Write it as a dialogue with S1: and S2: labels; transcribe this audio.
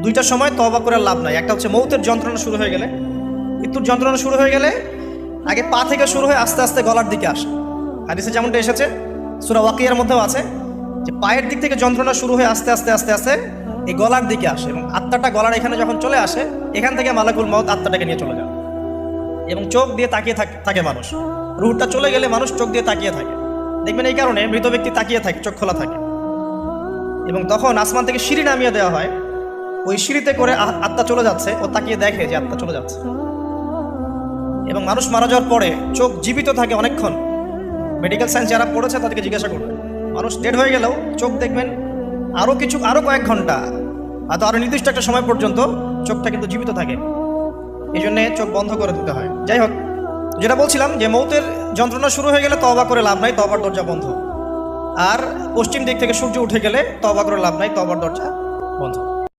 S1: দুইটার সময় তওবা করে লাভ নাই। একটা হচ্ছে মৌতের যন্ত্রণা শুরু হয়ে গেলে, মৃত্যুর যন্ত্রণা শুরু হয়ে গেলে আগে পা থেকে শুরু হয়ে আস্তে আস্তে গলার দিকে আসে। হাদিসে যেমনটা এসেছে, সূরা ওয়াকিয়ার মধ্যেও আছে যে পায়ের দিক থেকে যন্ত্রণা শুরু হয়ে আস্তে আস্তে আস্তে আস্তে এই গলার দিকে আসে, এবং আত্মাটা গলার এখানে যখন চলে আসে, এখান থেকে মালাকুল মউত আত্মাটাকে নিয়ে চলে যায় এবং চোখ দিয়ে তাকিয়ে থাকে মানুষ। রুহটা চলে গেলে মানুষ চোখ দিয়ে তাকিয়ে থাকে, দেখবেন এই কারণে মৃত ব্যক্তি তাকিয়ে থাকে, চোখ খোলা থাকে। এবং তখন আসমান থেকে সিঁড়ি নামিয়ে দেওয়া হয়, ওই সিঁড়িতে করে আত্মা চলে যাচ্ছে, ও তাকিয়ে দেখে যে আত্মা চলে যাচ্ছে। এবং মানুষ মারা যাওয়ার পরে চোখ জীবিত থাকে অনেকক্ষণ। মেডিকেল সায়েন্স যারা পড়েছে তাদেরকে জিজ্ঞাসা করবে, মানুষ ডেড হয়ে গেলেও চোখ দেখবেন আরও কয়েক ঘন্টা, হয়তো আরও নির্দিষ্ট একটা সময় পর্যন্ত চোখটা কিন্তু জীবিত থাকে। এই জন্যে চোখ বন্ধ করে দিতে হয়। যাই হোক, যেটা বলছিলাম যে মৌতের যন্ত্রণা শুরু হয়ে গেলে তওবা করে লাভ নাই, তওবার দরজা বন্ধ। আর পশ্চিম দিক থেকে সূর্য উঠে গেলে তওবা করে লাভ নাই, তওবার দরজা বন্ধ।